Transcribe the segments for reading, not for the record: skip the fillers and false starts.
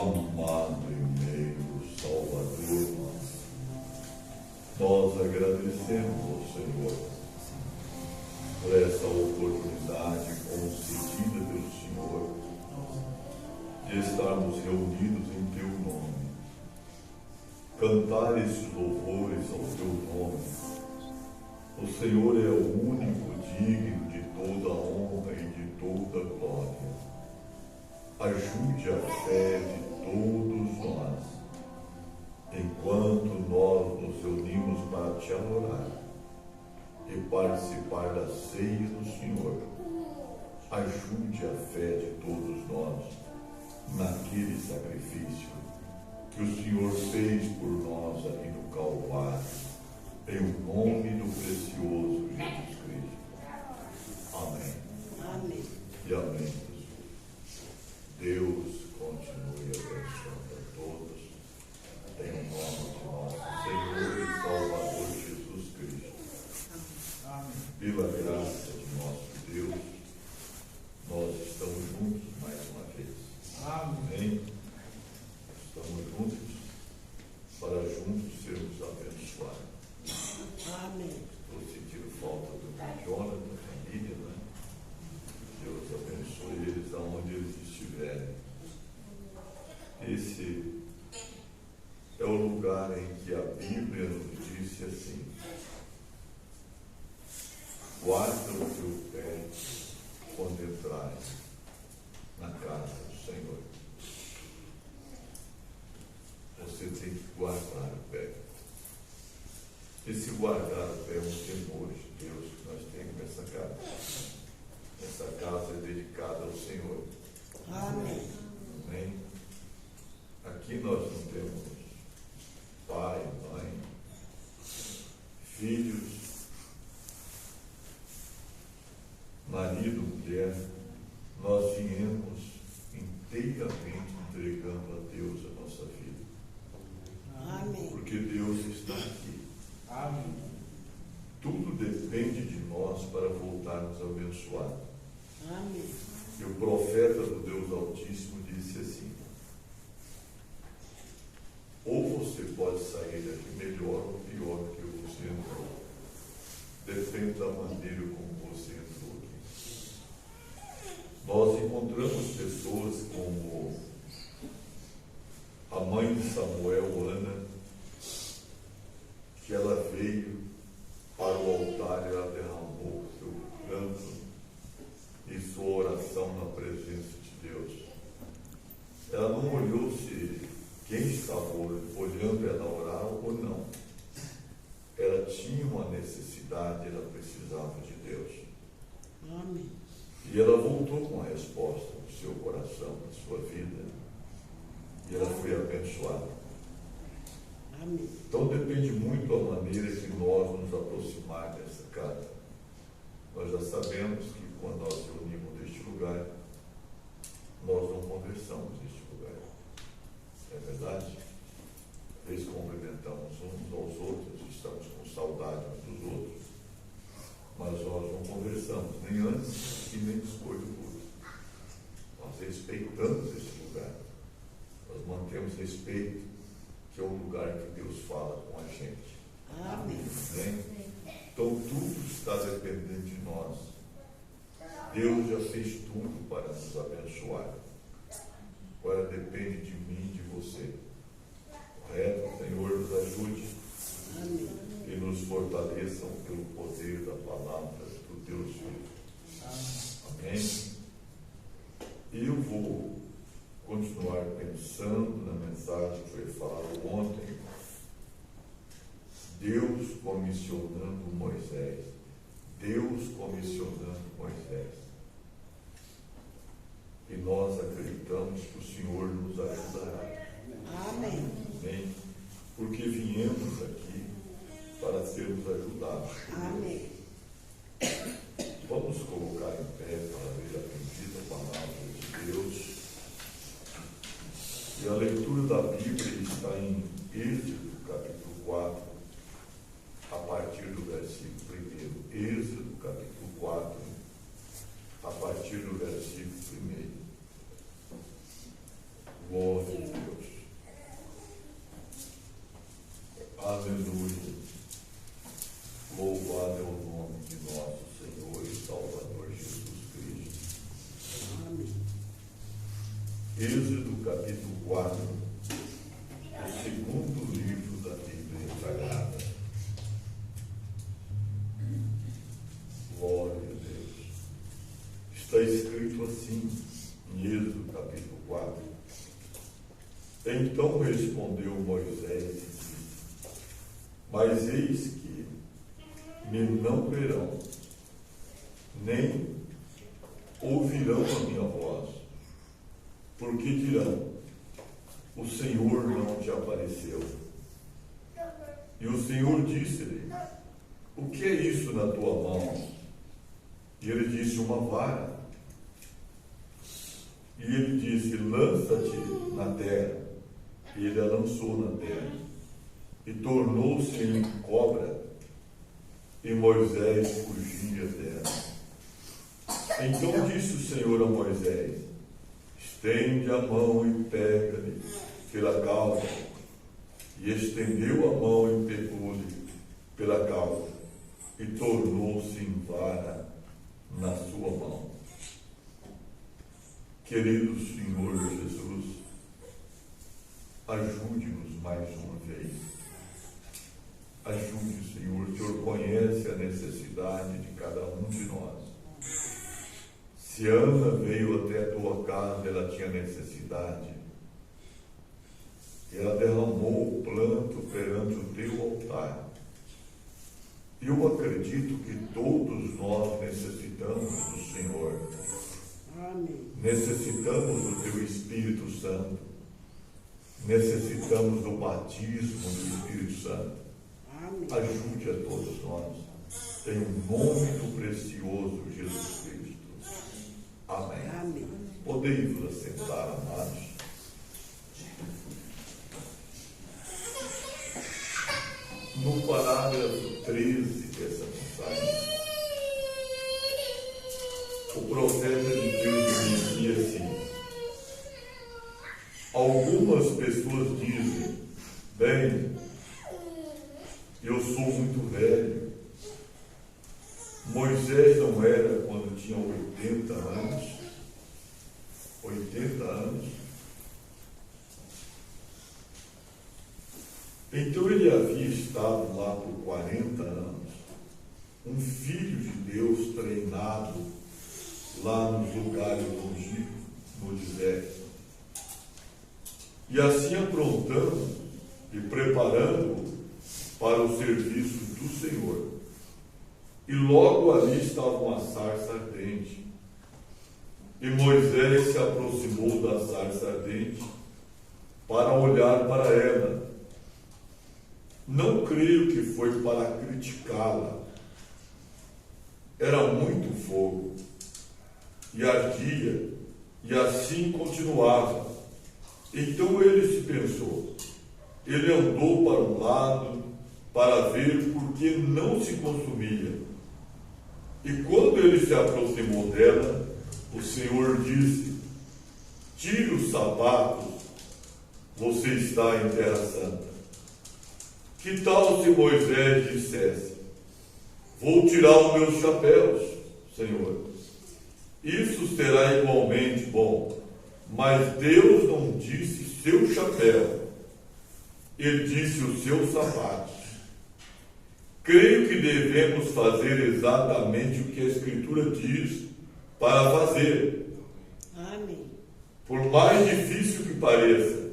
Amado e meio Salvador, nós agradecemos ao Senhor por essa oportunidade concedida pelo Senhor de estarmos reunidos em Teu nome, cantar esses louvores ao Teu nome. O Senhor é o único digno de toda honra e de toda glória. Ajude a fé de todos nós, enquanto nós nos reunimos para Te adorar e participar da ceia do Senhor. Ajude a fé de todos nós naquele sacrifício que o Senhor fez por nós aqui no Calvário, em nome do precioso Jesus Cristo. Amém. Amém. E amém, Jesus. Deus continue abençoando a todos, em nome de nosso Senhor e Salvador Jesus Cristo. Amém. Pela graça de nosso Deus, nós estamos juntos mais uma vez. Amém. Estamos juntos para juntos sermos abençoados. Amém. Estou sentindo falta do Jonathan, da família, né? Deus abençoe eles aonde eles estiverem. Esse é o lugar em que a Bíblia nos disse assim: guarda o teu pé quando entrares na casa do Senhor. Você tem que guardar o pé. Esse guardar o pé é um temor de Deus que nós temos nessa casa. Essa casa é dedicada ao Senhor. Amém. Amém. Aqui nós não temos pai, mãe, filhos, marido, mulher. Nós viemos inteiramente entregando a Deus a nossa vida. Amém. Porque Deus está aqui. Amém. Tudo depende de nós para voltarmos abençoados. Amém. E o profeta do Deus Altíssimo disse assim: ou você pode sair daqui melhor ou pior do que você entrou. Depende da maneira como você entrou aqui. Nós encontramos pessoas como a mãe de Samuel, Ana, que ela veio para o altar e ela derramou seu pranto e sua oração na presença de Deus. Ela não olhou se quem estava olhando ela orar ou não. Ela tinha uma necessidade, ela precisava de Deus. Amém. E ela voltou com a resposta no seu coração, na sua vida. E ela foi abençoada. Amém. Então depende muito da maneira que nós nos aproximar dessa casa. Nós já sabemos que quando nós reunimos neste lugar, nós não conversamos neste lugar. É verdade? Às vezes cumprimentamos uns aos outros, estamos com saudade uns dos outros, mas nós não conversamos, nem antes e nem depois do culto. Nós respeitamos esse lugar. Nós mantemos respeito, que é o lugar que Deus fala com a gente. Amém. Amém? Então tudo está dependendo de nós. Deus já fez tudo para nos abençoar. Agora depende de mim e de você. Correto? O Senhor nos ajude. Amém. E nos fortaleçam pelo poder da palavra do Deus vivo. Amém? E eu vou continuar pensando na mensagem que foi falada ontem. Deus comissionando Moisés. Deus comissionando Moisés. E nós acreditamos que o Senhor nos ajudará. Amém. Amém. Porque viemos aqui para sermos ajudados. Amém. Vamos colocar em pé para ler a bendita palavra de Deus. E a leitura da Bíblia está em Êxodo, capítulo 4, a partir do versículo 1. Êxodo, capítulo 4, a partir do versículo 1. Glória a Deus. Êxodo capítulo 4, o segundo livro da Bíblia Sagrada. Glória a Deus. Está escrito assim, em Êxodo capítulo 4. Então respondeu Moisés e disse: mas eis que me não verão, nem ouvirão a minha voz, porque dirão: o Senhor não te apareceu. E o Senhor disse-lhe: o que é isso na tua mão? E ele disse: uma vara. E ele disse: lança-te na terra. E ele a lançou na terra, e tornou-se em cobra, e Moisés fugia dela. Então disse o Senhor a Moisés: estende a mão e pega-lhe pela cauda. E estendeu a mão e pegou-lhe pela cauda, e tornou-se em vara na sua mão. Querido Senhor Jesus, ajude-nos mais uma vez. Ajude, Senhor. O Senhor conhece a necessidade de cada um de nós. Se Ana veio até a tua casa, ela tinha necessidade. Ela derramou o planto perante o teu altar. Eu acredito que todos nós necessitamos do Senhor. Amém. Necessitamos do teu Espírito Santo. Necessitamos do batismo do Espírito Santo. Amém. Ajude a todos nós. Em nome do precioso Jesus Cristo. Amém. Amém. Podemos assentar, amados. No parágrafo 13 dessa mensagem, o profeta de Deus dizia assim: algumas pessoas dizem, bem, eu sou muito velho. Moisés não era quando tinha 80 anos? 80 anos. Então ele havia estado lá por 40 anos. Um filho de Deus treinado lá nos lugares longínquos, no deserto. E assim aprontando e preparando para o serviço do Senhor. E logo ali estava uma sarça ardente. E Moisés se aproximou da sarça ardente para olhar para ela. Não creio que foi para criticá-la. Era muito fogo. E ardia. E assim continuava. Então ele se pensou. Ele andou para um lado para ver porque não se consumia. E quando ele se aproximou dela, o Senhor disse: tire os sapatos, você está em terra santa. Que tal se Moisés dissesse: vou tirar os meus chapéus, Senhor? Isso será igualmente bom. Mas Deus não disse seu chapéu, ele disse os seus sapatos. Creio que devemos fazer exatamente o que a Escritura diz para fazer. Amém. Por mais difícil que pareça,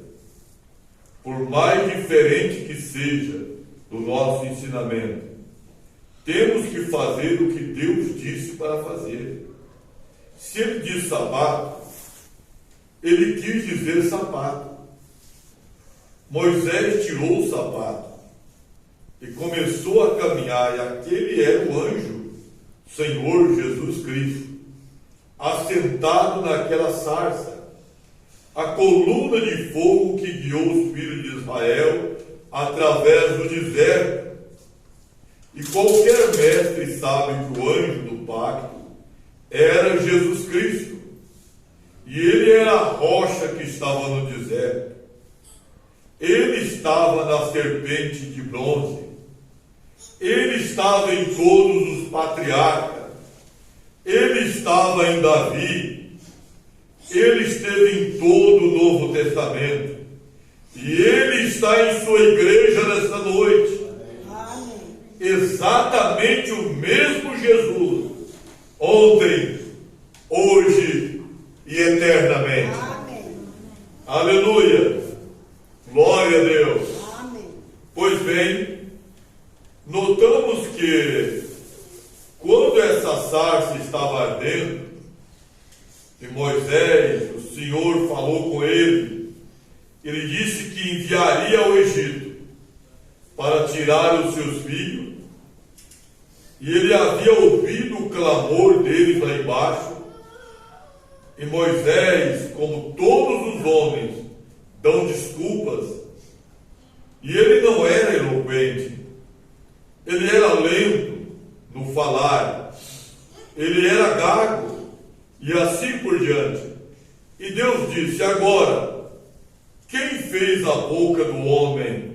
por mais diferente que seja do nosso ensinamento, temos que fazer o que Deus disse para fazer. Se ele diz sapato, ele quis dizer sapato. Moisés tirou o sapato e começou a caminhar, e aquele era o anjo, Senhor Jesus Cristo, assentado naquela sarça, a coluna de fogo que guiou os filhos de Israel através do deserto. E qualquer mestre sabe que o anjo do pacto era Jesus Cristo, e ele era a rocha que estava no deserto. Ele estava na serpente de bronze, ele estava em todos os patriarcas, ele estava em Davi, Ele esteve em todo o Novo Testamento. E Ele está em sua igreja nesta noite. Amém. Exatamente o mesmo Jesus. Ontem, hoje e eternamente. Amém. Aleluia. Glória a Deus. Amém. Pois bem, notamos que quando essa sarça estava ardendo, e Moisés, o Senhor falou com ele, ele disse que enviaria ao Egito para tirar os seus filhos, e ele havia ouvido o clamor deles lá embaixo, e Moisés, como todos os homens, dão desculpas, e ele não era eloquente, ele era lento no falar, ele era gago, e assim por diante. E Deus disse: agora, quem fez a boca do homem?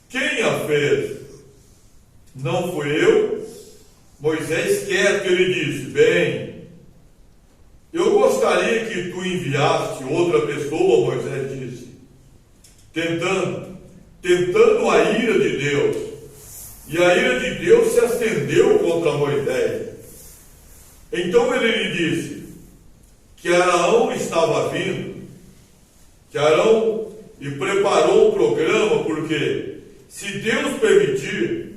Quem a fez? Não fui eu? Moisés quieto, ele disse: bem, eu gostaria que tu enviaste outra pessoa, Moisés disse, tentando a ira de Deus. E a ira de Deus se acendeu contra Moisés. Então ele lhe disse que Arão estava vindo, que Arão e preparou o programa, porque se Deus permitir,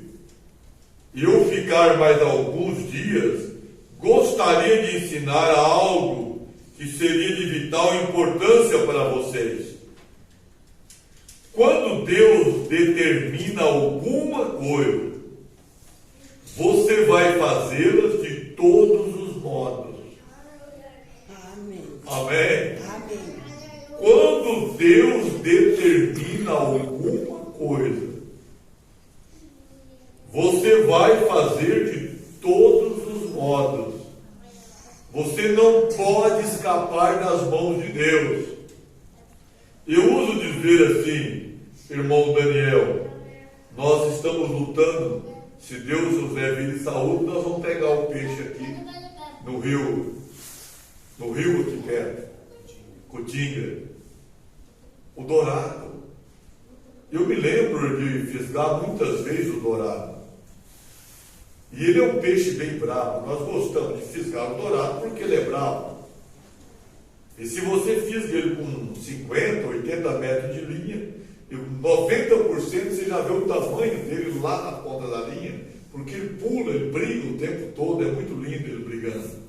e eu ficar mais alguns dias, gostaria de ensinar algo que seria de vital importância para vocês. Quando Deus determina alguma coisa, você vai fazê-las de todos os modos. Amém. Amém? Amém. Quando Deus determina alguma coisa, você vai fazer de todos os modos. Você não pode escapar das mãos de Deus. Eu uso dizer assim, irmão Daniel, nós estamos lutando. Se Deus nos der vida e saúde, nós vamos pegar o peixe aqui no rio aqui perto, Cotinga, o dourado. Eu me lembro de fisgar muitas vezes o dourado. E ele é um peixe bem bravo. Nós gostamos de fisgar o dourado porque ele é bravo. E se você fisga ele com 50, 80 metros de linha, 90% você já vê o tamanho dele lá na ponta da linha, porque ele pula, ele briga o tempo todo, é muito lindo ele brigando.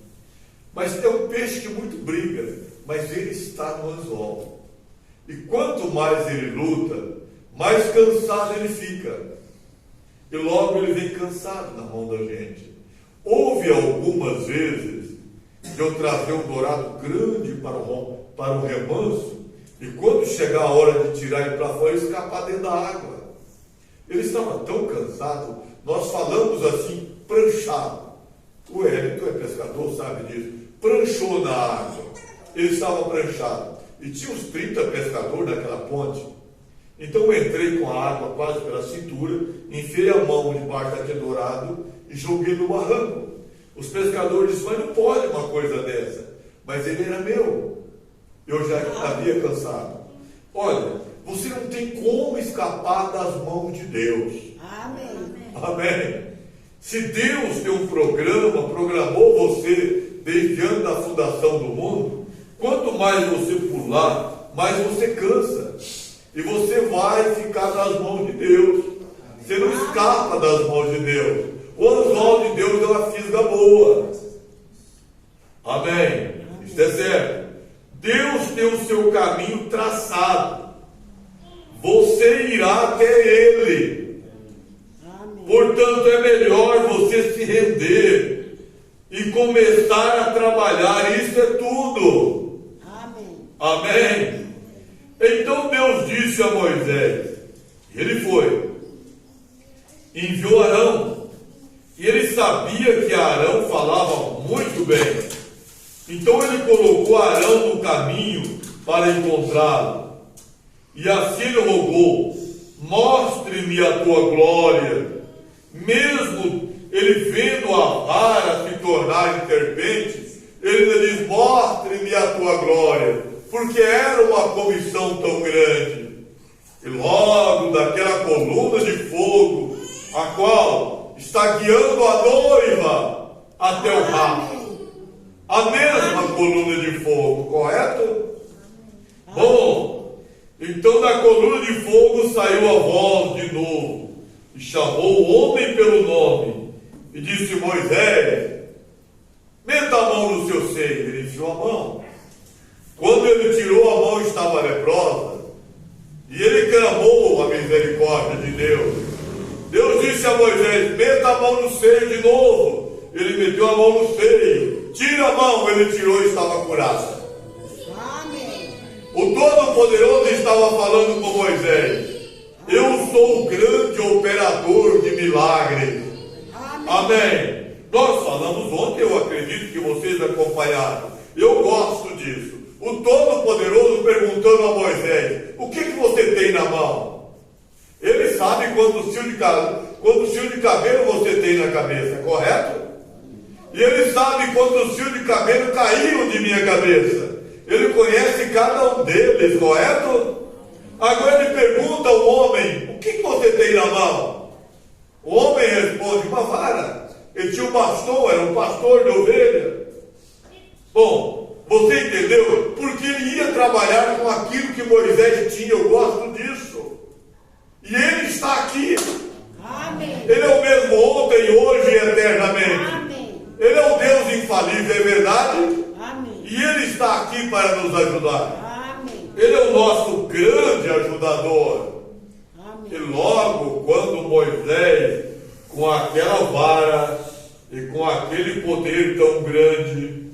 Mas é um peixe que muito briga, mas ele está no anzol. E quanto mais ele luta, mais cansado ele fica. E logo ele vem cansado na mão da gente. Houve algumas vezes de eu trazer um dourado grande para o remanso, e quando chegar a hora de tirar ele para fora, ele escapar dentro da água. Ele estava tão cansado, nós falamos assim, pranchado. O Wellington é pescador, sabe disso. Pranchou na água. Ele estava pranchado. E tinha uns 30 pescadores naquela ponte. Então eu entrei com a água quase pela cintura, enfiei a mão debaixo daquele dourado e joguei no barranco. Os pescadores disseram: mas não pode uma coisa dessa. Mas ele era meu. Eu já havia cansado. Olha, você não tem como escapar das mãos de Deus. Amém. Amém. Se Deus tem um programa, programou você desde antes da fundação do mundo, quanto mais você pular, mais você cansa. E você vai ficar nas mãos de Deus. Você não escapa das mãos de Deus. O anzol de Deus é uma fisga boa. Amém. Isso é certo. Deus tem o seu caminho traçado. Você irá até Ele. Amém. Portanto, é melhor você se render e começar a trabalhar. Isso é tudo. Amém. Amém. Então Deus disse a Moisés, ele foi, enviou Arão, e ele sabia que Arão falava muito bem. Então ele colocou Arão no caminho para encontrá-lo. E assim ele rogou: mostre-me a tua glória. Mesmo ele vendo a vara se tornar em serpente, Ele ainda diz: mostre-me a tua glória, porque era uma comissão tão grande. E logo daquela coluna de fogo, a qual está guiando a noiva até o rapto, a mesma coluna de fogo, correto? Bom, então da coluna de fogo saiu a voz de novo, e chamou o homem pelo nome, e disse: Moisés, meta a mão no seu seio. Ele enfiou a mão. Quando ele tirou a mão, estava leprosa, e ele clamou a misericórdia de Deus. Deus disse a Moisés: meta a mão no seio de novo. Ele meteu a mão no seio, tira a mão, ele tirou e estava curado. Amém. O Todo-Poderoso estava falando com Moisés: eu sou o grande operador de milagres. Amém. Nós falamos ontem, eu acredito que vocês acompanharam. Eu gosto disso. O Todo-Poderoso perguntando a Moisés: o que você tem na mão? Ele sabe quantos fios de cabelo você tem na cabeça, correto? E ele sabe quantos fios de cabelo caíram de minha cabeça. Ele conhece cada um deles, correto? Agora ele pergunta ao homem: o que você tem na mão? O homem responde: uma vara. Ele tinha um bastão, era um pastor de ovelha. Bom, você entendeu? Porque ele ia trabalhar com aquilo que Moisés tinha. Eu gosto disso. E ele está aqui. Amém. Ele é o mesmo ontem, hoje e eternamente. Amém. Ele é o Deus infalível, é verdade? Amém. E ele está aqui para nos ajudar. Amém. Ele é o nosso grande ajudador. Amém. E logo, quando Moisés, com aquela vara e com aquele poder tão grande,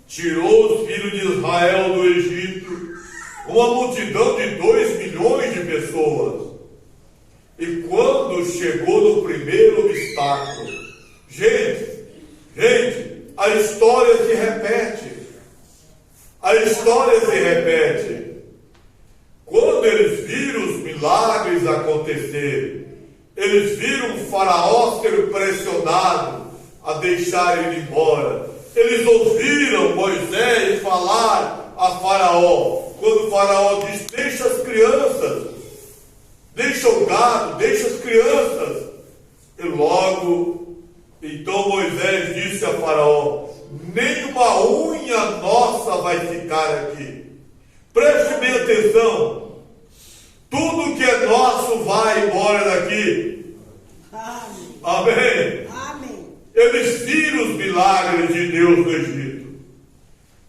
tirou os filhos de Israel do Egito, uma multidão de 2 milhões de pessoas. E quando chegou no primeiro obstáculo, gente, a história se repete. A história se repete. Quando eles viram os milagres acontecerem, eles viram o faraó ser pressionado a deixar ele embora. Eles ouviram Moisés falar a faraó. Quando o faraó diz: deixa as crianças, deixa o gado, deixa as crianças. E logo, então Moisés disse a faraó: nem uma unha nossa vai ficar aqui. Preste bem atenção. Tudo que é nosso vai embora daqui. Amém. Amém. Amém. Eles viram os milagres de Deus no Egito.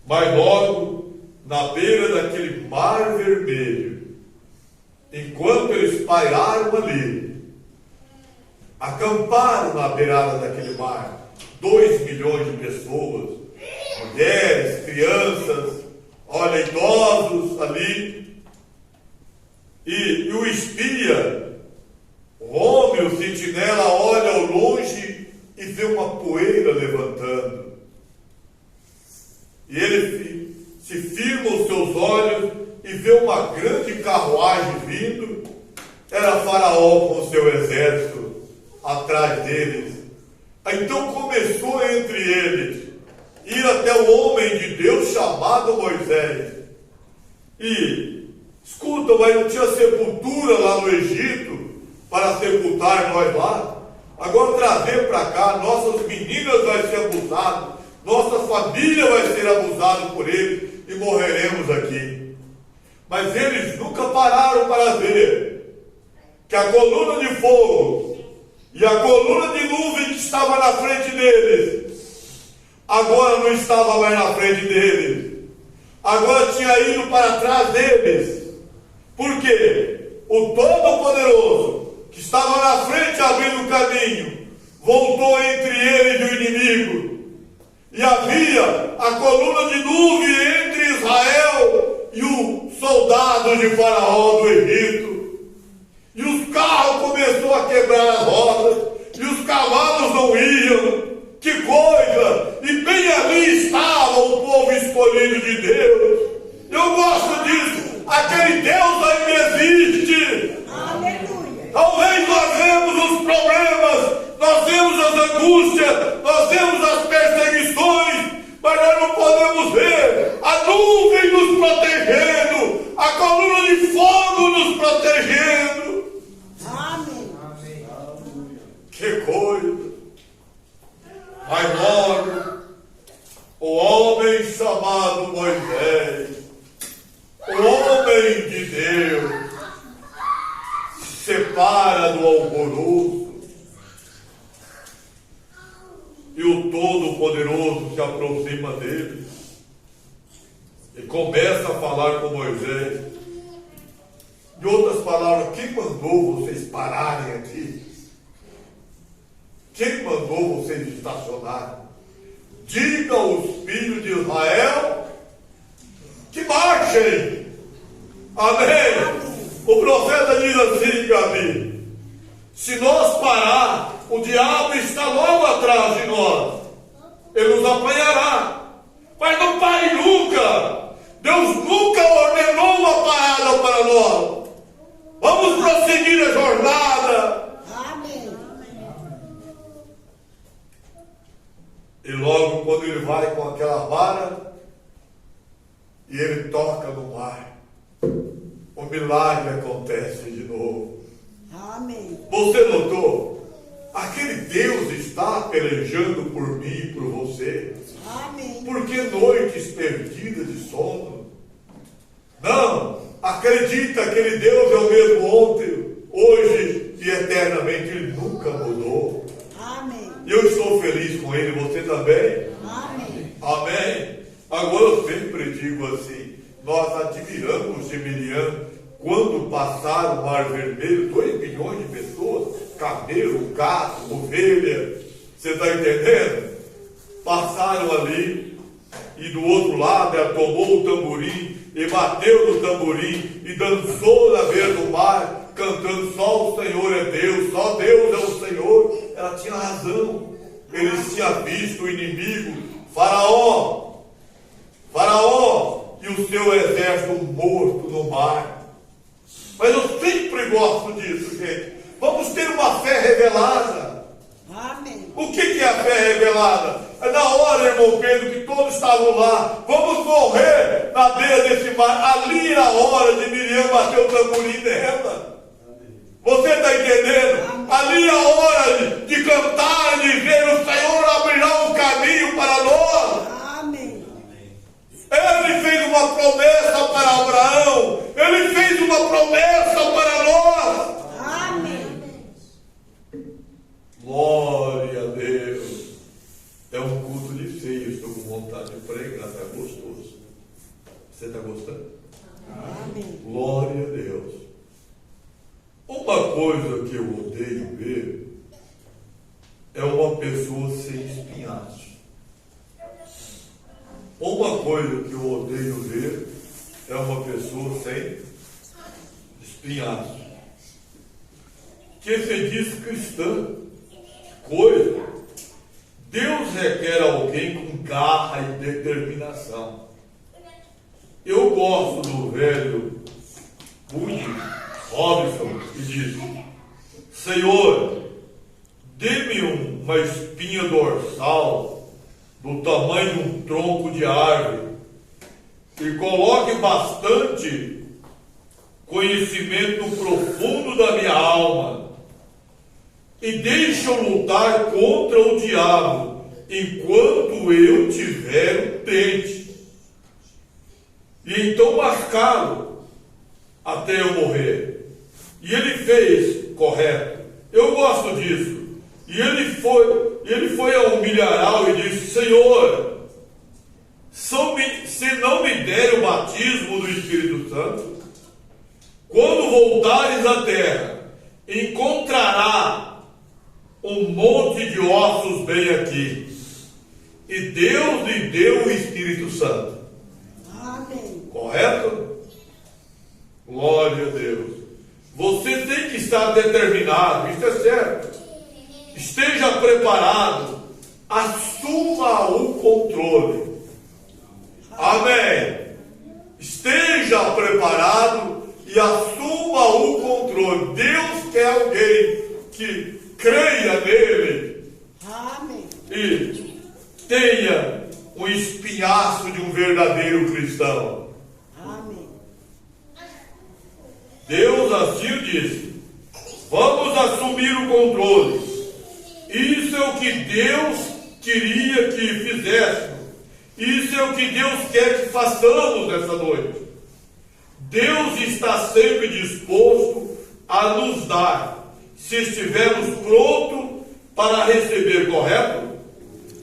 Mas logo, na beira daquele mar vermelho, enquanto eles pairaram ali, acamparam na beirada daquele mar, 2 milhões de pessoas, mulheres, crianças, olha, idosos ali. E o espia, o homem, o sentinela, olha ao longe e vê uma poeira levantando. E ele se firma os seus olhos e vê uma grande carruagem vindo. Era Faraó com o seu exército atrás deles. Então começou entre eles ir até o homem de Deus chamado Moisés. E escuta, mas não tinha sepultura lá no Egito para sepultar nós lá? Agora trazer para cá, nossas meninas vai ser abusadas, nossa família vai ser abusada por eles e morreremos aqui. Mas eles nunca pararam para ver que a coluna de fogo e a coluna de nuvem que estava na frente deles, agora não estava mais na frente deles, agora tinha ido para trás deles. Por quê? O Todo-Poderoso, que estava na frente abrindo o caminho, voltou entre eles e o inimigo. E havia a coluna de nuvem entre Israel e o soldado de Faraó do Egito. E os carros começaram a quebrar as rodas, e os cavalos não iam. Que coisa! E bem ali estava o povo escolhido de Deus. Eu gosto disso. Aquele Deus ainda existe. Aleluia. Talvez nós vemos os problemas, nós vemos as angústias, nós vemos as perseguições, mas nós não podemos Mãe de Deus, se separa do alvoroço e o Todo-Poderoso se aproxima dele e começa a falar com Moisés. Em outras palavras, quem mandou vocês pararem aqui? Quem mandou vocês estacionarem? Diga aos filhos de Israel que marchem. Amém? O profeta diz assim, Gabi: se nós parar, o diabo está logo atrás de nós. Ele nos apanhará. Mas não pare nunca. Deus nunca ordenou uma parada para nós. Vamos prosseguir a jornada. Amém. E logo quando ele vai com aquela vara e ele toca no mar, o milagre acontece de novo. Amém. Você notou? Aquele Deus está pelejando por mim e por você. Amém. Por que noites perdidas de sono? Não, acredita, aquele Deus é o mesmo ontem, hoje e eternamente. Ele nunca mudou. Amém. Eu estou feliz com ele, você também? Amém. Amém. Agora eu sempre digo assim, nós admiramos de Miriam quando passaram o Mar Vermelho, 2 milhões de pessoas, camelo, gato, ovelha, você está entendendo? Passaram ali e do outro lado ela tomou o tamborim e bateu no tamborim e dançou na beira do mar, cantando: só o Senhor é Deus, só Deus é o Senhor. Ela tinha razão. Eles tinham visto o inimigo, Faraó e o seu exército morto no mar. Mas eu sempre gosto disso, gente. Vamos ter uma fé revelada. Amém. O que é a fé revelada? É na hora, irmão Pedro, que todos estavam lá. Vamos morrer na beira desse mar. Ali é a hora de Miriam bater o tamborim dela. Você está entendendo? Ali é a hora de cantar e dizer: o Senhor abrirá um caminho para nós. Amém. Ele fez uma promessa para Abraão. Ele fez uma promessa para nós. Amém. Glória a Deus. É um culto de ceia. Estou com vontade de pregar. Está gostoso. Você está gostando? Amém. Glória a Deus. Uma coisa que eu odeio ver é uma pessoa sem espinhaço. Uma coisa que eu odeio ver é uma pessoa sem espinhaço. Que se diz cristã. Coisa. Deus requer alguém com garra e determinação. Eu gosto do velho Woody Robinson, que diz: Senhor, dê-me uma espinha dorsal do tamanho de um tronco de árvore e coloque bastante conhecimento profundo da minha alma e deixe eu lutar contra o diabo enquanto eu tiver um dente, e então mascá-lo até eu morrer. E ele fez correto. Eu gosto disso. E ele foi ao milharal e disse: Senhor, se não me der o batismo do Espírito Santo, quando voltares à terra, encontrará um monte de ossos bem aqui. E Deus lhe deu o Espírito Santo. Amém. Correto? Glória a Deus. Você tem que estar determinado, isso é certo. Esteja preparado, assuma o controle. Amém. Esteja preparado e assuma o controle. Deus quer alguém que creia nele. Amém. E tenha o espinhaço de um verdadeiro cristão. Amém. Deus assim disse: vamos assumir o controle. Isso é o que Deus queria que fizéssemos. Isso é o que Deus quer que façamos essa noite. Deus está sempre disposto a nos dar, se estivermos prontos para receber, correto?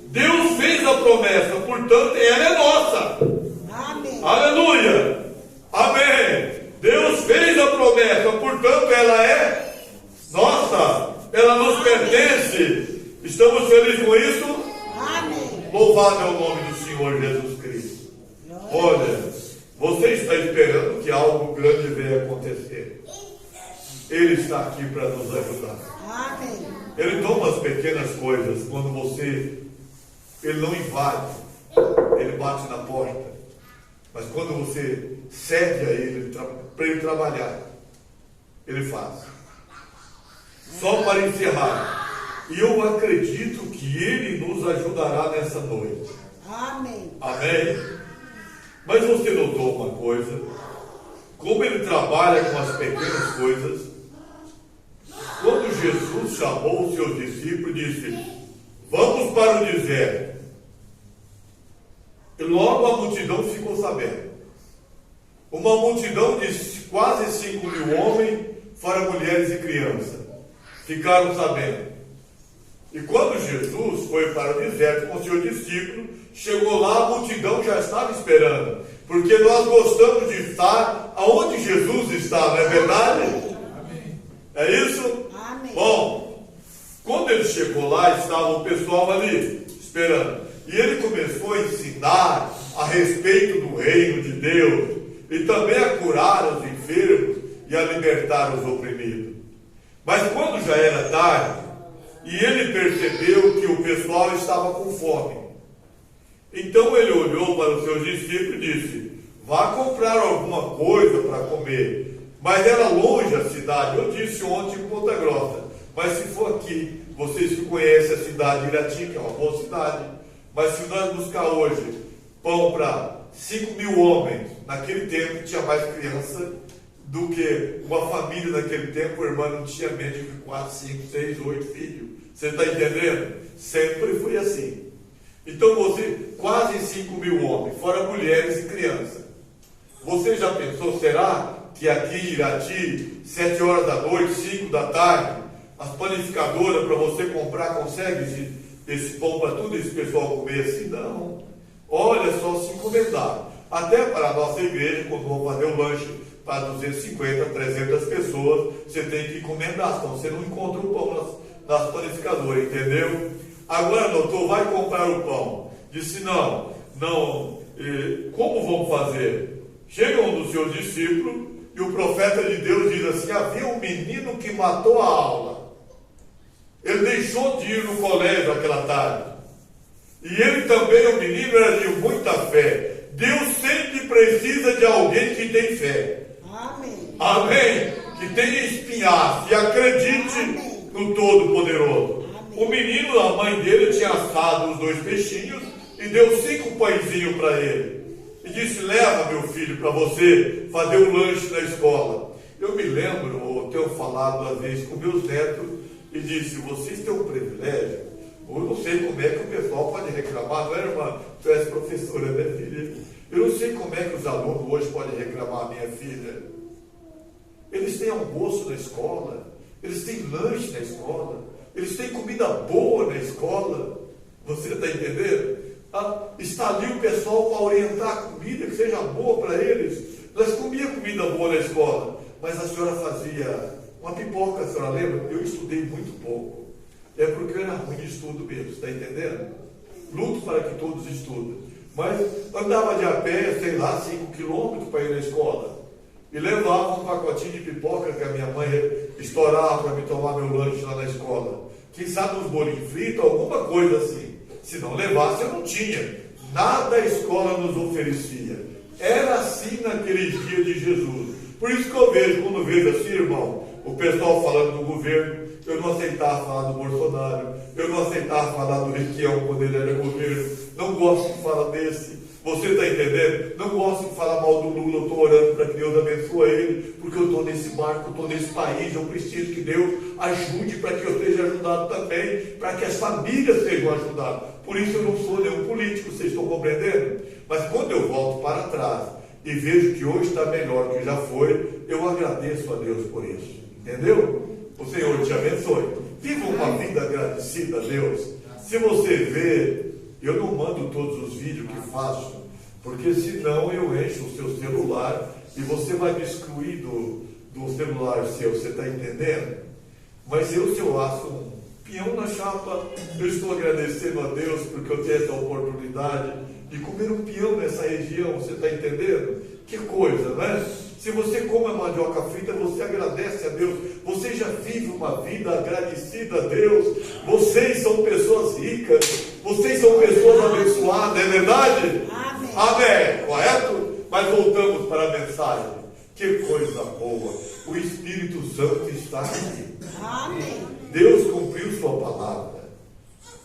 Deus fez a promessa, portanto, ela é nossa. Amém. Aleluia! Amém! Deus fez a promessa, portanto, ela é nossa. Ela nos pertence. Estamos felizes com isso? Amém. Louvado é o nome do Senhor Jesus Cristo. Olha, você está esperando que algo grande venha acontecer. Ele está aqui para nos ajudar. Amém. Ele toma as pequenas coisas quando você... Ele não invade, ele bate na porta. Mas quando você cede a ele para ele trabalhar, ele faz. Só para encerrar, e eu acredito que ele nos ajudará nessa noite. Amém. Amém? Mas você notou uma coisa? Como ele trabalha com as pequenas coisas? Quando Jesus chamou os seus discípulos e disse: vamos para o deserto. E logo a multidão ficou sabendo. Uma multidão de quase 5.000 homens, fora mulheres e crianças, ficaram sabendo. E quando Jesus foi para o deserto com seus discípulos, chegou lá, a multidão já estava esperando. Porque nós gostamos de estar aonde Jesus está, não é verdade? Amém. É isso? Amém. Bom, quando ele chegou lá, estava o pessoal ali, esperando. E ele começou a ensinar a respeito do reino de Deus. E também a curar os enfermos e a libertar os oprimidos. Mas quando já era tarde, e ele percebeu que o pessoal estava com fome, então ele olhou para os seus discípulos e disse: vá comprar alguma coisa para comer. Mas era longe a cidade. Eu disse ontem em Ponta Grossa, mas se for aqui, vocês que conhecem a cidade de Irati, que é uma boa cidade, mas se nós buscar hoje pão para 5.000 homens, naquele tempo tinha mais criança do que uma família naquele tempo. O irmão não tinha menos de 4, 5, 6, 8 filhos. Você está entendendo? Sempre foi assim. Então você, quase 5.000 homens, fora mulheres e crianças. Você já pensou, será que aqui em Irati, 7 horas da noite, 5 da tarde, as panificadoras para você comprar consegue esse pão para tudo esse pessoal comer assim? Não. Olha só, se encomendar. Até para a nossa igreja, quando vamos fazer o lanche para 250, 300 pessoas, você tem que encomendar, senão você não encontra o pão nas panificadoras, entendeu? Agora, doutor, vai comprar o pão. Disse: não, como vamos fazer? Chega um dos seus discípulos e o profeta de Deus diz assim: havia um menino que matou a aula. Ele deixou de ir no colégio aquela tarde. E ele também, o menino, era de muita fé. Deus sempre precisa de alguém que tem fé. Amém. Amém? Que tenha espinhaço e acredite Amém. no Todo-Poderoso. Amém. O menino, a mãe dele, tinha assado os 2 peixinhos e deu 5 pãezinhos para ele. E disse: leva, meu filho, para você fazer o lanche na escola. Eu me lembro, eu tenho falado às vezes com meus netos, e disse: vocês têm um privilégio. Eu não sei como é que o pessoal pode reclamar, não é, irmã? Tu és professora, minha filha. Eu não sei como é que os alunos hoje podem reclamar, minha filha. Eles têm almoço na escola, eles têm lanche na escola, eles têm comida boa na escola. Você está entendendo? Está ali o pessoal para orientar a comida que seja boa para eles. Nós comíamos comida boa na escola, mas a senhora fazia uma pipoca, a senhora lembra? Eu estudei muito pouco. É porque eu era ruim de estudo mesmo, está entendendo? Luto para que todos estudem. Mas andava de a pé, sei lá, 5 quilômetros para ir na escola. E levava um pacotinho de pipoca que a minha mãe estourava para me tomar meu lanche lá na escola. Quem sabe uns bolinhos fritos, alguma coisa assim. Se não levasse, eu não tinha. Nada a escola nos oferecia. Era assim naqueles dias de Jesus. Por isso que eu vejo, quando vejo assim, irmão, o pessoal falando do governo, eu não aceitava falar do Bolsonaro, eu não aceitava falar do Requião quando ele era governo, não gosto de falar desse. Você está entendendo? Não gosto de falar mal do Lula, eu estou orando para que Deus abençoe ele, porque eu estou nesse barco, eu estou nesse país, eu preciso que Deus ajude para que eu seja ajudado também, para que as famílias sejam ajudadas. Por isso eu não sou nenhum político, vocês estão compreendendo? Mas quando eu volto para trás e vejo que hoje está melhor que já foi, eu agradeço a Deus por isso. Entendeu? O Senhor te abençoe. Viva uma vida agradecida a Deus. Se você vê, eu não mando todos os vídeos que faço, porque senão eu encho o seu celular e você vai me excluir do celular seu, você está entendendo? Mas se eu acho um peão na chapa, eu estou agradecendo a Deus porque eu tenho essa oportunidade de comer um peão nessa região, você está entendendo? Que coisa, né? Se você come a mandioca frita, você agradece a Deus, você já vive uma vida agradecida a Deus, vocês são pessoas ricas, vocês são pessoas abençoadas, é verdade? Amém. Amém, correto? Mas voltamos para a mensagem. Que coisa boa, o Espírito Santo está aqui. Amém. Deus cumpriu sua palavra.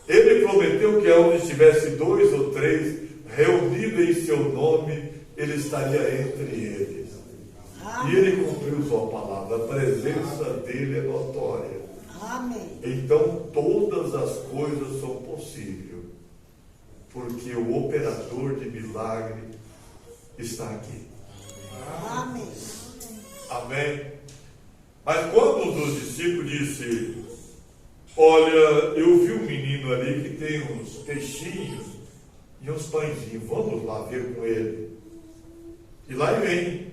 Ele prometeu que onde estivesse 2 ou 3 reunidos em seu nome, Ele estaria entre eles. Amém. E Ele cumpriu sua palavra. A presença dEle é notória. Amém. Então todas as coisas são possíveis, porque o operador de milagre está aqui. Amém. Amém? Mas quando um dos discípulos disse: olha, eu vi um menino ali que tem uns peixinhos e uns pãezinhos, vamos lá ver com ele. E lá ele vem.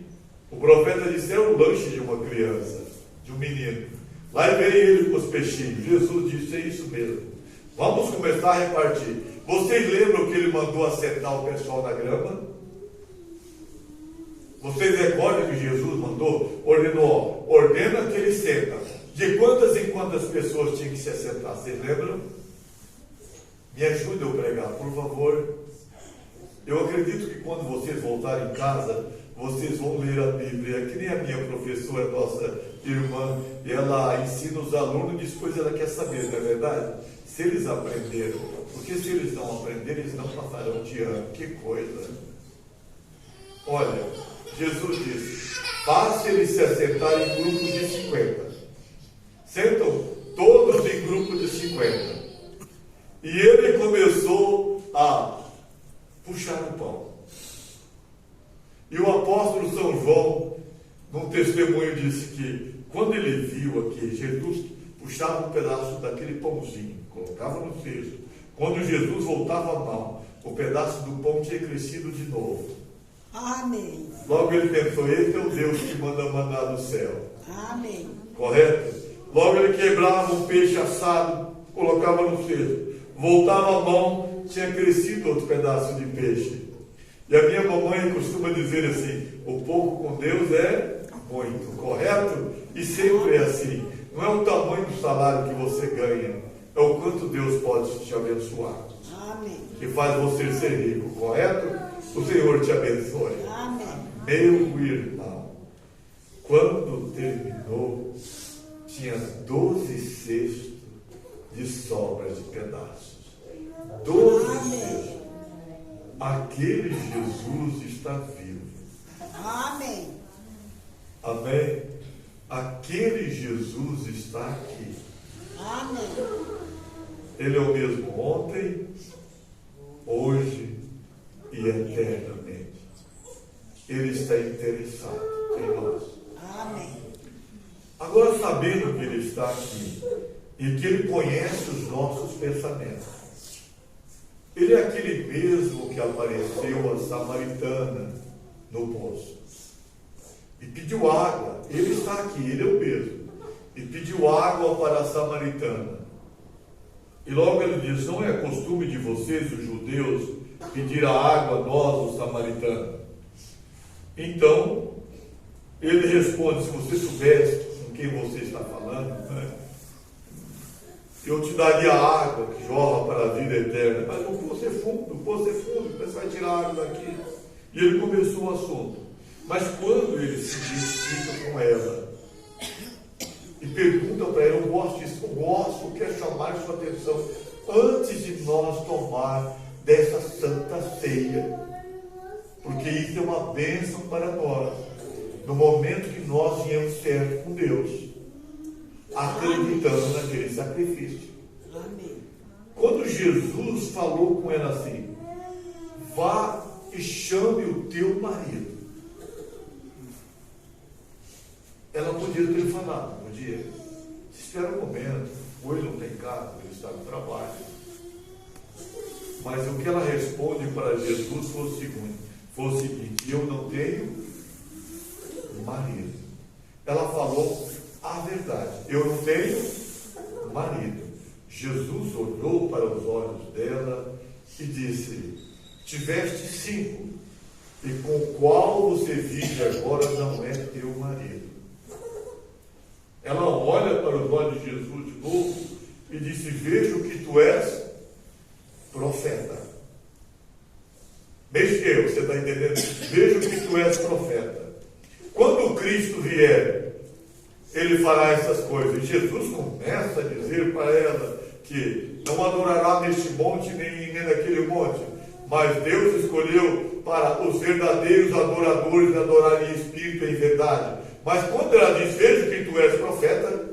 O profeta disse: é o lanche de uma criança, de um menino. Lá vem ele com os peixinhos. Jesus disse: é isso mesmo, vamos começar a repartir. Vocês lembram que ele mandou assentar o pessoal na grama? Vocês recordam que Jesus mandou, ordenou, ordena que ele senta. De quantas em quantas pessoas tinha que se assentar? Vocês lembram? Me ajude a pregar, por favor. Eu acredito que quando vocês voltarem em casa, vocês vão ler a Bíblia, que nem a minha professora, nossa irmã, ela ensina os alunos e depois ela quer saber, não é verdade? Se eles aprenderam, porque se eles não aprenderem, eles não passarão de ano. Que coisa! Olha, Jesus disse: faça eles se assentarem em grupos de 50. Sentam todos em grupos de 50. E ele começou a puxar o pão. E o apóstolo São João, num testemunho, disse que quando ele viu aqui, Jesus puxava um pedaço daquele pãozinho, colocava no cesto. Quando Jesus voltava a mão, o pedaço do pão tinha crescido de novo. Amém. Logo ele pensou: esse é o Deus que manda maná do céu. Amém. Correto? Logo ele quebrava um peixe assado, colocava no cesto. Voltava a mão, tinha crescido outro pedaço de peixe. E a minha mamãe costuma dizer assim: o pouco com Deus é muito, correto? E sempre é assim. Não é o tamanho do salário que você ganha, é o quanto Deus pode te abençoar. Amém. Que faz você ser rico, correto? O Senhor te abençoe. Amém. Meu irmão, quando terminou, tinha 12 cestos de sobras de pedaços. 12 cestos. Aquele Jesus está vivo. Amém. Amém? Aquele Jesus está aqui. Amém. Ele é o mesmo ontem, hoje e eternamente. Ele está interessado em nós. Amém. Agora, sabendo que Ele está aqui e que Ele conhece os nossos pensamentos, Ele é aquele mesmo que apareceu a samaritana no poço e pediu água. Ele está aqui, Ele é o mesmo. E pediu água para a samaritana. E logo ele diz: não é costume de vocês, os judeus, pedir a água a nós, os samaritanos. Então, ele responde: se você soubesse com quem você está falando, né, eu te daria água que jorra para a vida eterna. Mas o poço é fundo, você vai tirar água daqui. E ele começou o assunto. Mas quando ele se identifica com ela e pergunta para ela: eu gosto, quero chamar sua atenção, antes de nós tomar dessa santa ceia, porque isso é uma bênção para nós, no momento que nós viemos certo com Deus, acreditando naquele sacrifício. Amém. Quando Jesus falou com ela assim: vá e chame o teu marido. dias para ele falar, bom dia, espera um momento, hoje não tem casa, ele está no trabalho. Mas o que ela responde para Jesus foi o seguinte: eu não tenho marido. Ela falou a verdade, eu não tenho marido. Jesus olhou para os olhos dela e disse: tiveste 5, e com o qual você vive agora não é teu marido. Ela olha para os olhos de Jesus de novo e disse: vejo que tu és profeta. Mexeu, você está entendendo? Vejo que tu és profeta. Quando Cristo vier, ele fará essas coisas. E Jesus começa a dizer para ela que não adorará neste monte nem naquele monte, mas Deus escolheu para os verdadeiros adoradores adorarem em espírito e em verdade. Mas quando ela diz: vejo que tu és profeta,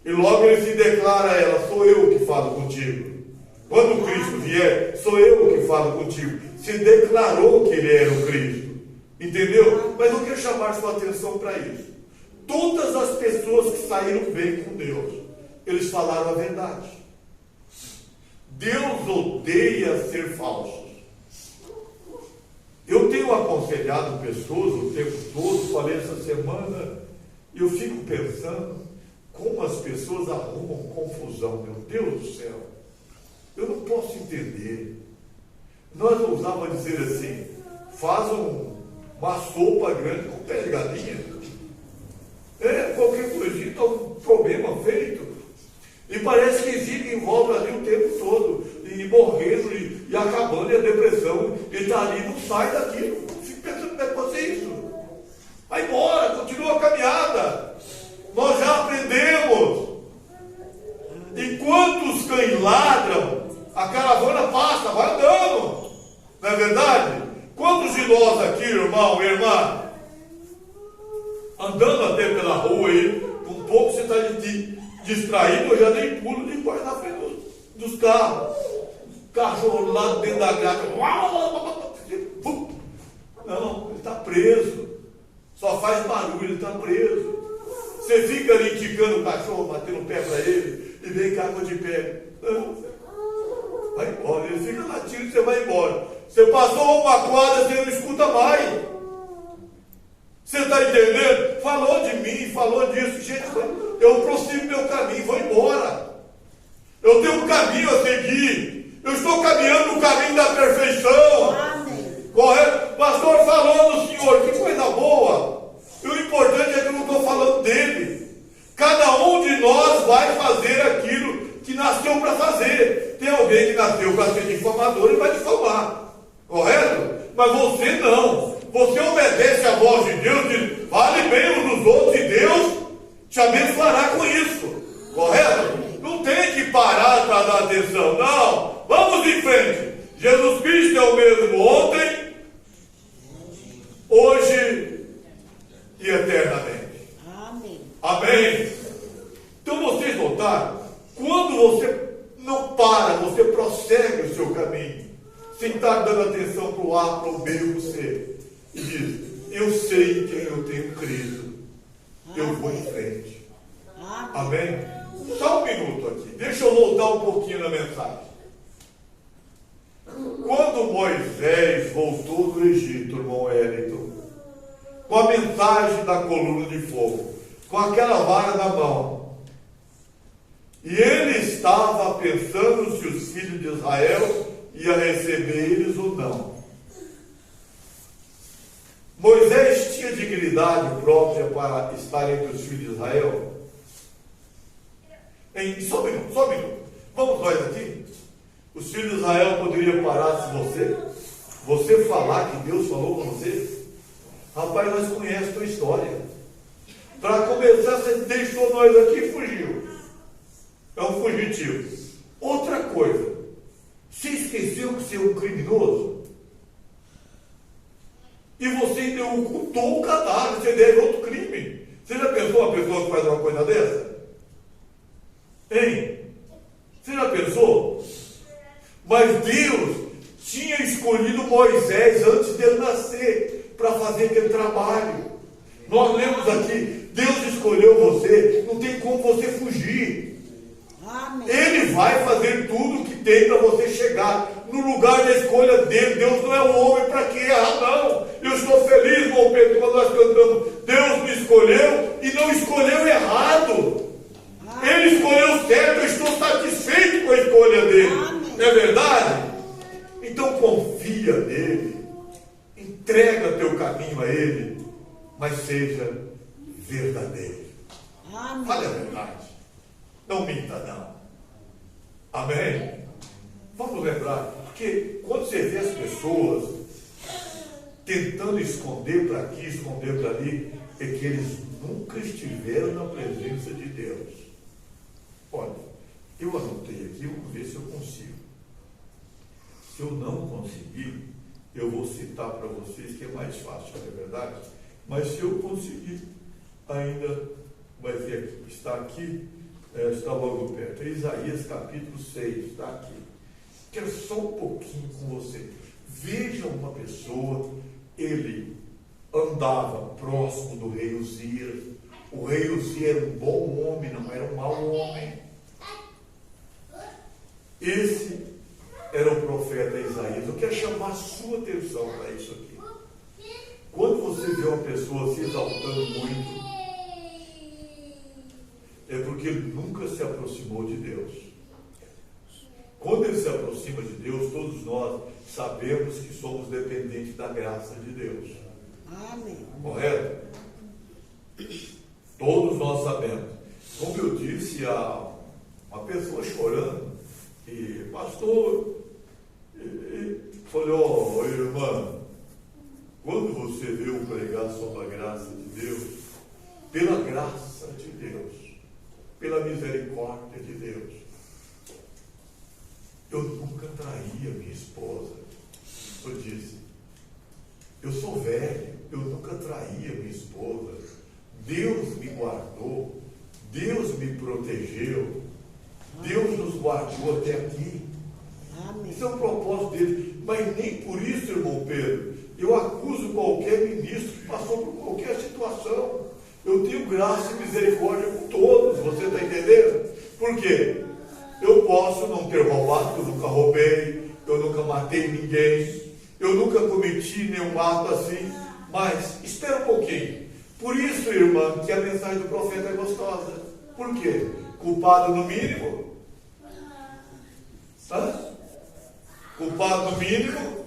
e logo ele se declara a ela: sou eu que falo contigo. Quando Cristo vier, sou eu que falo contigo. Se declarou que ele era o Cristo. Entendeu? Mas eu quero chamar sua atenção para isso. Todas as pessoas que saíram bem com Deus, eles falaram a verdade. Deus odeia ser falsos. Eu tenho aconselhado pessoas o tempo todo, falei essa semana, e eu fico pensando como as pessoas arrumam confusão. Meu Deus do céu, eu não posso entender. Nós ousávamos dizer assim: faz uma sopa grande com pé de galinha. Qualquer coisinha está um problema feito. E parece que fica em volta ali o tempo todo, e morrendo, e acabando, e a depressão. Ele está ali, não sai daquilo. Fico pensando como é que pode ser isso. Vai embora, continua a caminhada. Nós já aprendemos. Enquanto os cães ladram, a caravana passa, vai andando. Não é verdade? Quantos de nós aqui, irmão e irmã, andando até pela rua aí, um pouco você está distraído, eu já nem pulo de quase na frente dos carros. Cachorro lá dentro da grade. Não, ele está preso. Só faz barulho, ele está preso. Você fica ali ticando o cachorro, batendo o pé para ele, e vem cá que eu te pego. Não, vai embora. Ele fica latindo e você vai embora. Você passou uma quadra, você não escuta mais. Você está entendendo? Falou de mim, falou disso. Gente, eu prossigo meu caminho, vou embora. Eu tenho um caminho a seguir. Eu estou caminhando no caminho da perfeição. Amém. Correto? Pastor falou do Senhor, que coisa boa. E o importante é que eu não estou falando dele. Cada um de nós vai fazer aquilo que nasceu para fazer. Tem alguém que nasceu para ser difamador e vai difamar. Correto? Mas você não. Você obedece à voz de Deus e fale bem uns dos outros e Deus te abençoará com isso. Correto? Não tem que parar para dar atenção. Não. Vamos em frente. Jesus Cristo é o mesmo ontem, hoje e eternamente. Amém. Amém. Então vocês notaram, quando você não para, você prossegue o seu caminho, sem estar dando atenção para o A, para o B e para o C. E diz: eu sei em quem eu tenho crido. Eu vou em frente. Amém? Só um minuto aqui. Deixa eu voltar um pouquinho na mensagem. Quando Moisés voltou do Egito, irmão Wellington, com a mensagem da coluna de fogo, com aquela vara na mão, e ele estava pensando se os filhos de Israel iam receber eles ou não. Moisés tinha dignidade própria para estar entre os filhos de Israel? Só um minuto. Vamos nós aqui. Os filhos de Israel poderiam parar se você falar que Deus falou com você? Rapaz, nós conhecemos a tua história. Para começar, você deixou nós aqui e fugiu. É um fugitivo. Outra coisa, você esqueceu que você é um criminoso? E você ainda ocultou o cadáver, você deve outro crime. Você já pensou uma pessoa que faz uma coisa dessa? Hein? Você já pensou? Mas Deus tinha escolhido Moisés antes dele nascer para fazer aquele trabalho. Nós lemos aqui, Deus escolheu você, não tem como você fugir. Amém. Ele vai fazer tudo o que tem para você chegar no lugar da escolha dele. Deus não é o homem para que errar, não. Eu estou feliz, irmão Pedro, quando nós cantamos, Deus me escolheu e não escolheu errado. Ele escolheu certo, eu estou satisfeito com a escolha dele. Amém. Não é verdade? Então confia nele, entrega teu caminho a ele, mas seja verdadeiro. Amém. Fale a verdade. Não minta, não. Amém? Vamos lembrar, porque quando você vê as pessoas tentando esconder para aqui, esconder para ali, é que eles nunca estiveram na presença de Deus. Olha, eu anotei aqui, vamos ver se eu consigo. Se eu não conseguir, eu vou citar para vocês que é mais fácil, não é verdade? Mas se eu conseguir, ainda vai ser aqui. Está aqui, está logo perto. É Isaías capítulo 6, está aqui. Quero só um pouquinho com você. Veja uma pessoa, ele andava próximo do rei Uzias. O rei Uzias era um bom homem, não era um mau homem. Esse era o profeta Isaías. Eu quero chamar a sua atenção para isso aqui. Quando você vê uma pessoa se exaltando muito, é porque ele nunca se aproximou de Deus. Quando ele se aproxima de Deus, todos nós sabemos que somos dependentes da graça de Deus. Amém. Correto? Todos nós sabemos. Como eu disse, uma pessoa chorando, e pastor, falou, irmã, quando você veio pregar sobre a graça de Deus, pela graça de Deus, pela misericórdia de Deus, eu nunca traía minha esposa. Eu disse, eu sou velho, eu nunca traía minha esposa. Deus me guardou, Deus me protegeu, Deus nos guardou até aqui. Amém. Isso é o propósito dele. Mas nem por isso, irmão Pedro, eu acuso qualquer ministro que passou por qualquer situação. Eu tenho graça e misericórdia com todos, você está entendendo? Por quê? Eu posso não ter roubado, eu nunca roubei, eu nunca matei ninguém, eu nunca cometi nenhum ato assim, mas espera um pouquinho. Por isso, irmã, que a mensagem do profeta é gostosa. Por quê? Culpado no mínimo? Hã? Culpado no mínimo?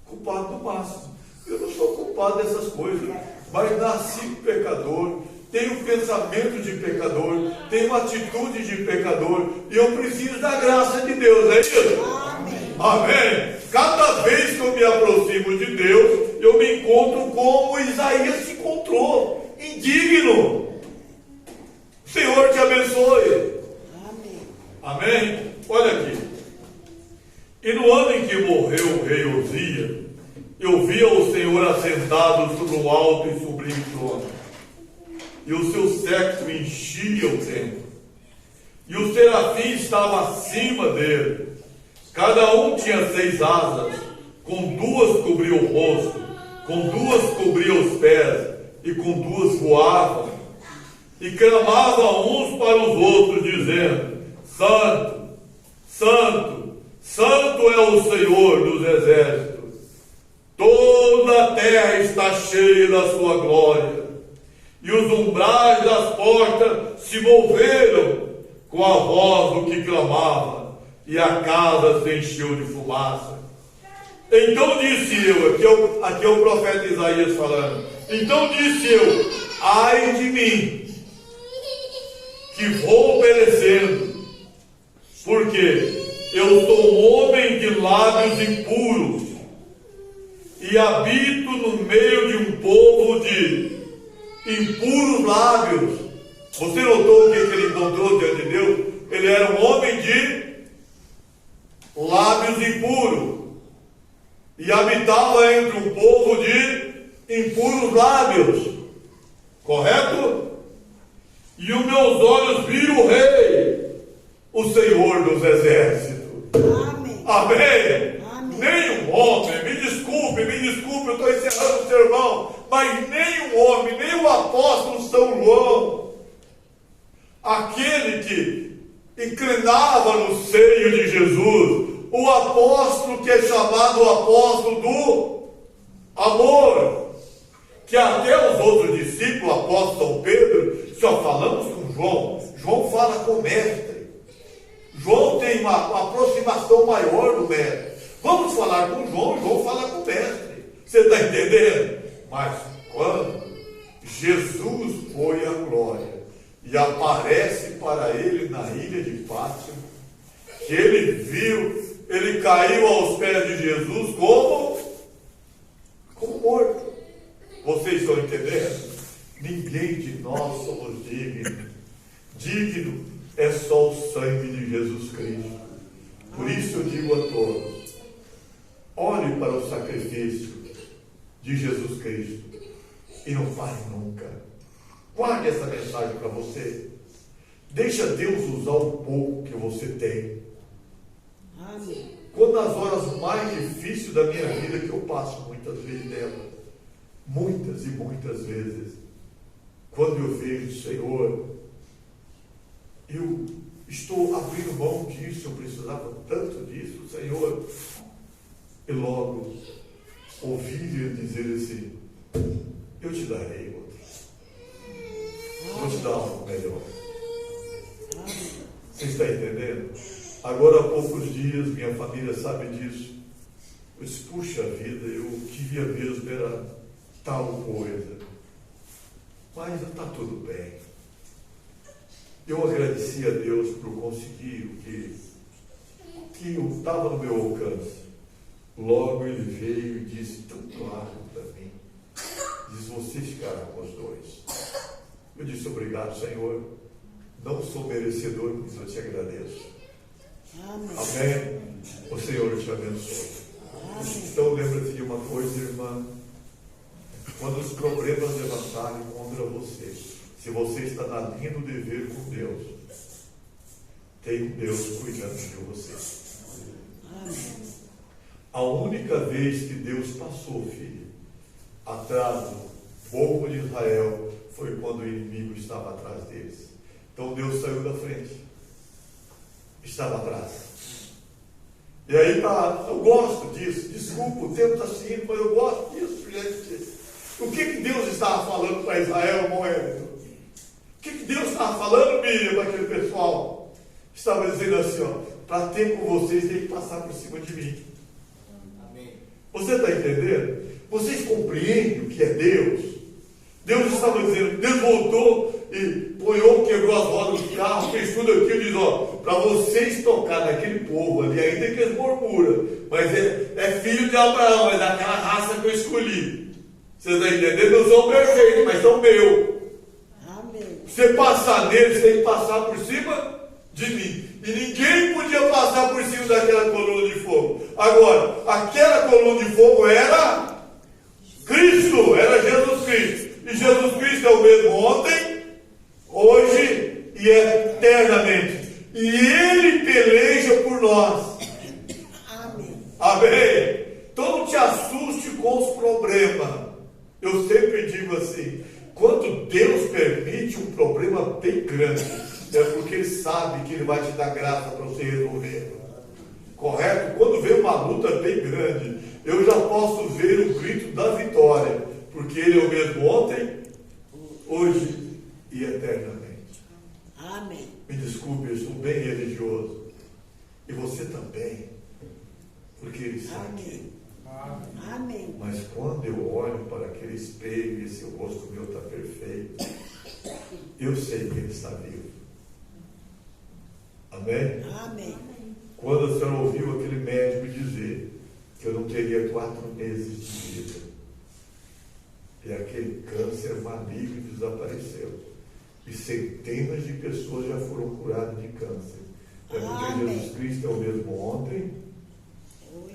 Culpado no máximo. Eu não sou culpado dessas coisas, mas nasci pecador, tenho pensamento de pecador, tenho atitude de pecador, e eu preciso da graça de Deus, é isso? Amém. Amém? Cada vez que eu me aproximo de Deus, eu me encontro como Isaías se encontrou, indigno. O Senhor te abençoe. Amém. Amém? Olha aqui. E no ano em que morreu o rei Uzias, eu via o Senhor assentado sobre um alto e sublime trono, e o seu séquito enchia o templo, e o serafim estava acima dele. Cada um tinha 6 asas, com 2 cobria o rosto, com 2 cobria os pés, e com 2 voavam, e clamavam uns para os outros, dizendo: Santo, Santo, Santo é o Senhor dos exércitos. Toda a terra está cheia da sua glória. E os umbrais das portas se moveram com a voz do que clamava, e a casa se encheu de fumaça. Então disse eu, aqui é o profeta Isaías falando, então disse eu, ai de mim, que vou perecendo, porque eu sou um homem de lábios impuros, e habito no meio de um povo de impuros lábios. Você notou o que ele encontrou diante de Deus? Ele era um homem de lábios impuros, e habitava entre um povo de impuros lábios, correto? E os meus olhos viram o Rei, o Senhor dos exércitos. Amém. Amém. Amém. Nenhum homem, me desculpe, eu estou encerrando o sermão, mas nenhum homem, nem o apóstolo São João, aquele que inclinava no seio de Jesus, o apóstolo que é chamado o apóstolo do amor, que até os outros discípulos, o apóstolo São Pedro, só falamos com João. João fala com o mestre. João tem uma aproximação maior do mestre. Vamos falar com João, João fala com o mestre. Você está entendendo? Mas quando Jesus foi à glória e aparece para ele na ilha de Pátimo, que ele viu, ele caiu aos pés de Jesus como morto. Vocês estão entendendo? Ninguém de nós somos dignos. Digno é só o sangue de Jesus Cristo. Por isso eu digo a todos: olhe para o sacrifício de Jesus Cristo e não pare nunca. Guarde essa mensagem para você. Deixa Deus usar o pouco que você tem. Amém. Quando nas horas mais difíceis da minha vida, que eu passo muitas vezes nela, muitas e muitas vezes, quando eu vejo, Senhor, eu estou abrindo mão disso, eu precisava tanto disso, Senhor, e logo ouvi Ele dizer assim: eu te darei outro, vou te dar algo melhor. Você está entendendo? Agora há poucos dias, minha família sabe disso, eu disse: puxa vida, eu queria mesmo era tal coisa, mas está tudo bem. Eu agradeci a Deus por conseguir o que estava no meu alcance. Logo ele veio e disse tão claro para mim, diz: você ficará com os dois. Eu disse: obrigado, Senhor, não sou merecedor, mas eu te agradeço. Amém. O Senhor te abençoe. Então lembra-te de uma coisa, irmã: quando os problemas levantarem contra você, se você está na linha do dever com Deus, tem Deus cuidando de você. Amém. A única vez que Deus passou, filho, atrás do povo de Israel, foi quando o inimigo estava atrás deles. Então Deus saiu da frente, estava atrás. E aí tá, eu gosto disso, desculpa, o tempo está seguindo, mas eu gosto disso, gente. O que Deus estava falando para Israel, Moed? O que Deus estava falando, Miriam, para aquele pessoal? Estava dizendo assim, ó: para ter com vocês tem que passar por cima de mim. Amém. Você está entendendo? Vocês compreendem o que é Deus? Deus estava dizendo, Deus voltou e ponhou, quebrou as rodas do carro, fez tudo aquilo e diz: ó, para vocês tocar naquele povo ali, ainda que eles murmuram, mas é filho de Abraão, é daquela raça que eu escolhi. Vocês estão entendendo? Não são perfeitos, mas são meus. Você passar neles, tem que passar por cima de mim. E ninguém podia passar por cima daquela coluna de fogo. Agora, aquela coluna de fogo era Cristo, era Jesus Cristo. E Jesus Cristo é o mesmo ontem, hoje e eternamente. E Ele peleja por nós. Amém. Amém. Então não te assuste com os problemas. Eu sempre digo assim: quando Deus permite um problema bem grande, é porque Ele sabe que Ele vai te dar graça para você resolver. Correto? Quando vem uma luta bem grande, eu já posso ver o grito da vitória, porque Ele é o mesmo ontem, hoje e eternamente. Amém. Me desculpe, eu sou bem religioso. E você também, porque Ele está aqui. Amém. Mas quando eu olho para aquele espelho e esse rosto meu está perfeito, eu sei que Ele está vivo. Amém? Amém. Quando a senhora ouviu aquele médico dizer que eu não teria 4 meses de vida, e aquele câncer maligno desapareceu, e centenas de pessoas já foram curadas de câncer, é porque Jesus Cristo é o mesmo ontem,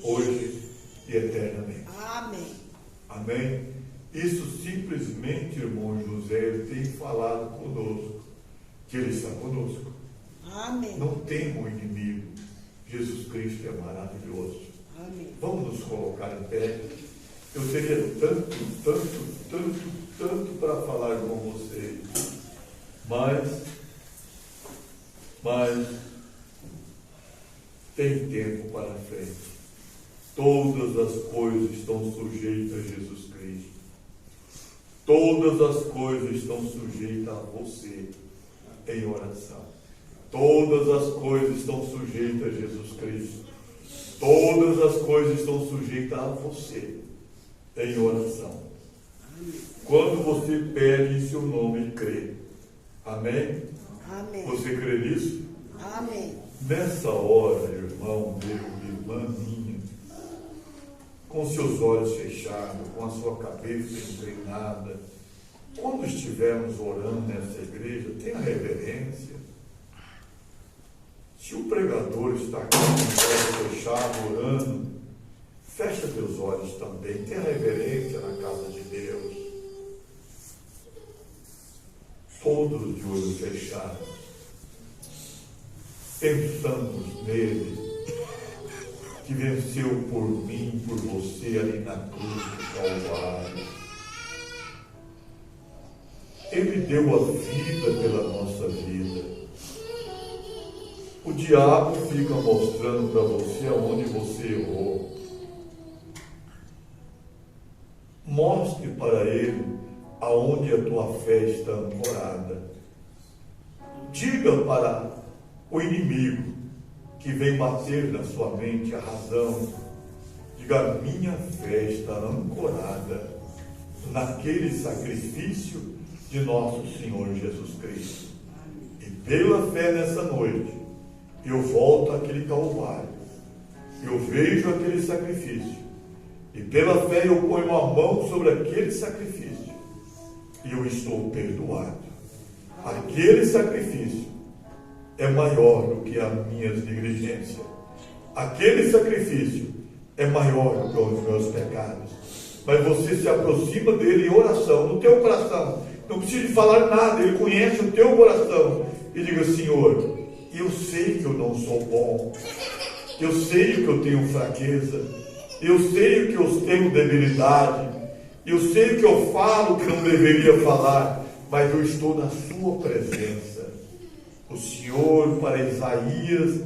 hoje e eternamente. Amém. Amém? Isso simplesmente, irmão José, ele tem falado conosco, que Ele está conosco. Amém. Não temos um inimigo. Jesus Cristo é maravilhoso. Amém. Vamos nos colocar em pé. Eu teria tanto tanto para falar com vocês, mas tem tempo para frente. Todas as coisas estão sujeitas a Jesus Cristo. Todas as coisas estão sujeitas a você em oração. Todas as coisas estão sujeitas a Jesus Cristo. Todas as coisas estão sujeitas a você em oração. Quando você pede em seu nome e crê. Amém? Amém. Você crê nisso? Amém. Nessa hora, irmão meu, irmã minha, com seus olhos fechados, com a sua cabeça inclinada, quando estivermos orando nessa igreja, tenha reverência. Se o pregador está com os olhos fechados, orando, fecha teus olhos também, tenha reverência na casa de Deus. Todos de olhos fechados, pensamos nele, que venceu por mim, por você, ali na cruz do Calvário. Ele deu a vida pela nossa vida. O diabo fica mostrando para você aonde você errou. Mostre para ele aonde a tua fé está ancorada. Diga para o inimigo que vem bater na sua mente a razão. Diga: minha fé está ancorada naquele sacrifício de nosso Senhor Jesus Cristo. E pela fé nessa noite, eu volto àquele Calvário. Eu vejo aquele sacrifício. E pela fé eu ponho a mão sobre aquele sacrifício. E eu estou perdoado. Aquele sacrifício é maior do que as minhas negligências. Aquele sacrifício é maior do que os meus pecados. Mas você se aproxima dele em oração, no teu coração. Não precisa de falar nada, ele conhece o teu coração. E diga: Senhor, eu sei que eu não sou bom. Eu sei que eu tenho fraqueza. Eu sei que eu tenho debilidade. Eu sei que eu falo que não deveria falar. Mas eu estou na sua presença. O Senhor, para Isaías,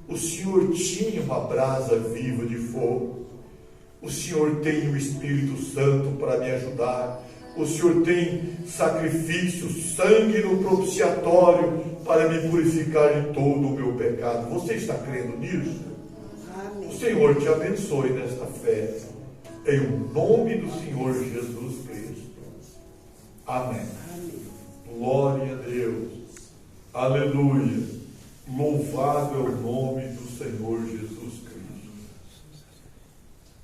o Senhor tinha uma brasa viva de fogo. O Senhor tem o Espírito Santo para me ajudar. O Senhor tem sacrifício, sangue no propiciatório para me purificar de todo o meu pecado. Você está crendo nisso? Amém. O Senhor te abençoe nesta fé. Em nome do Senhor Jesus Cristo. Amém. Amém. Glória a Deus. Aleluia. Louvado é o nome do Senhor Jesus Cristo.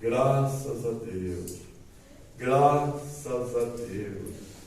Graças a Deus. Graças a Deus.